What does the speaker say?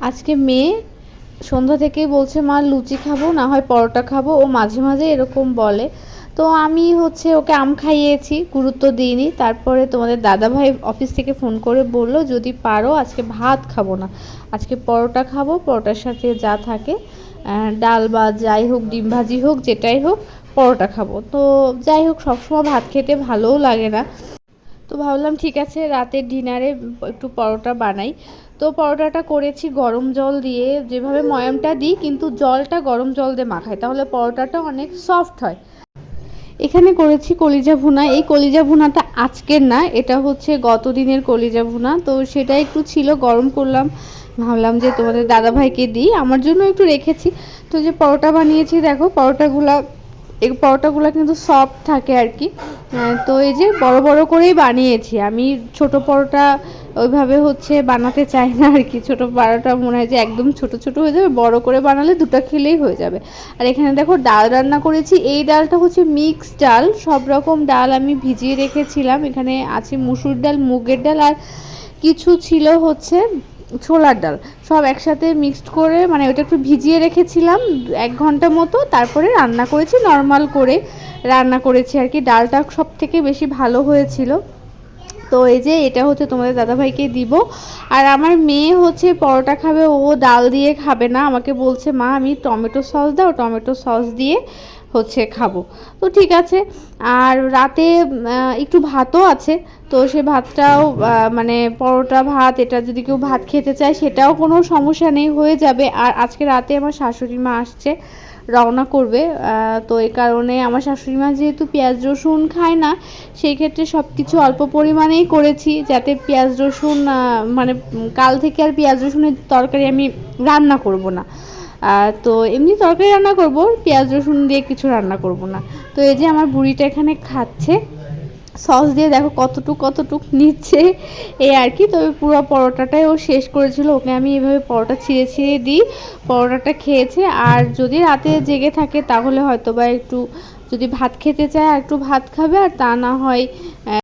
আজকে মেয়ে সন্ধ্যা থেকেই বলছে মা লুচি খাবো, না হয় পরোটা খাবো। ও মাঝে মাঝে এরকম বলে। তো আমি ওকে আম খাইয়েছি, গুরুত্ব দিইনি। তারপরে তোমাদের দাদাভাই অফিস থেকে ফোন করে বলল যদি পারো আজকে ভাত খাবো না, আজকে পরোটা খাবো, পরোটার সাথে যা থাকে ডাল বা যাই হোক, ডিম ভাজি হোক, যেটাই হোক, পরোটা খাবো। তো যাই হোক, সবসময় ভাত খেতে ভালোও লাগে না। তো ভাবলাম ঠিক আছে রাতের ডিনারে একটু পরোটা বানাই। তো পরোটাটা করেছি গরম জল দিয়ে, যেভাবে ময়ামটা দিই কিন্তু জলটা গরম জল দিয়ে মাখাই, তাহলে পরোটাটা অনেক সফট হয়। এখানে করেছি কলিজা ভুনা। এই কলিজা ভুনাটা আজকের না, এটা হচ্ছে গত দিনের কলিজা ভুনা। তো সেটা একটু ছিল, গরম করলাম, ভাবলাম যে তোমাদের দাদাভাইকে দিই, আমার জন্য একটু রেখেছি। তো যে পরোটা বানিয়েছি দেখো, এই পরোটাগুলো কিন্তু সফট থাকে আর কি। তো এই যে বড় বড় করেই বানিয়েছি আমি। ছোট পরোটা ওইভাবে বানাতে চাই না আর কি। ছোট পরোটা মনে হয় যে একদম ছোট ছোট হয়ে যাবে, বড় করে বানালে দুটো খেলেই হয়ে যাবে। আর এখানে দেখো ডাল রান্না করেছি। এই ডালটা হচ্ছে মিক্স ডাল, সব রকম ডাল আমি ভিজিয়ে রেখেছিলাম। এখানে আছে মুসুর ডাল, মুগের ডাল, আর কিছু ছিল ছোলার ডাল, সব একসাথে মিক্সড করে, মানে ওটা একটু ভিজিয়ে রেখেছিলাম 1 ঘন্টা মতো। তারপরে রান্না করেছি, নর্মাল করে রান্না করেছি আর কি। ডালটা সব থেকে বেশি ভালো হয়েছিল। তো এই যে এটা তোমাদের দাদাভাইকে দিব। আর আমার মেয়ে পরোটা খাবে, ও ডাল দিয়ে খাবে না, আমাকে বলছে মা আমি টমেটো সস দাও, টমেটো সস দিয়ে খাবো। তো ঠিক আছে। আর রাতে একটু ভাতও আছে, তো সে ভাতটাও মানে পরোটা ভাত, এটা যদি কেউ ভাত খেতে চায় সেটাও কোনো সমস্যা নেই, হয়ে যাবে। আর আজকে রাতে আমার শাশুড়ি মা আসছে, রওনা করবে। তো এই কারণে আমার শাশুড়ি মা যেহেতু পেঁয়াজ রসুন খায় না, সেই ক্ষেত্রে সব কিছু অল্প পরিমাণেই করেছি, যাতে পেঁয়াজ রসুন মানে কাল থেকে আর পেঁয়াজ রসুনের তরকারি আমি রান্না করব না। তো এমনি তরকারি রান্না করব, পেঁয়াজ রসুন দিয়ে কিছু রান্না করব না। তো এই যে আমার বুড়িটা এখানে খাচ্ছে সস দিয়ে, দেখো কতটুক নিচ্ছে, এই আর কি। তবে পুরো পরোটাটাই ও শেষ করেছিল, ওকে আমি এভাবে পরোটা ছিঁড়ে ছিঁড়ে দিই, পরোটাটা খেয়েছে। আর যদি রাতে জেগে থাকে তাহলে হয়তো বা একটু, যদি ভাত খেতে চায় একটু ভাত খাবে, আর তা না হয়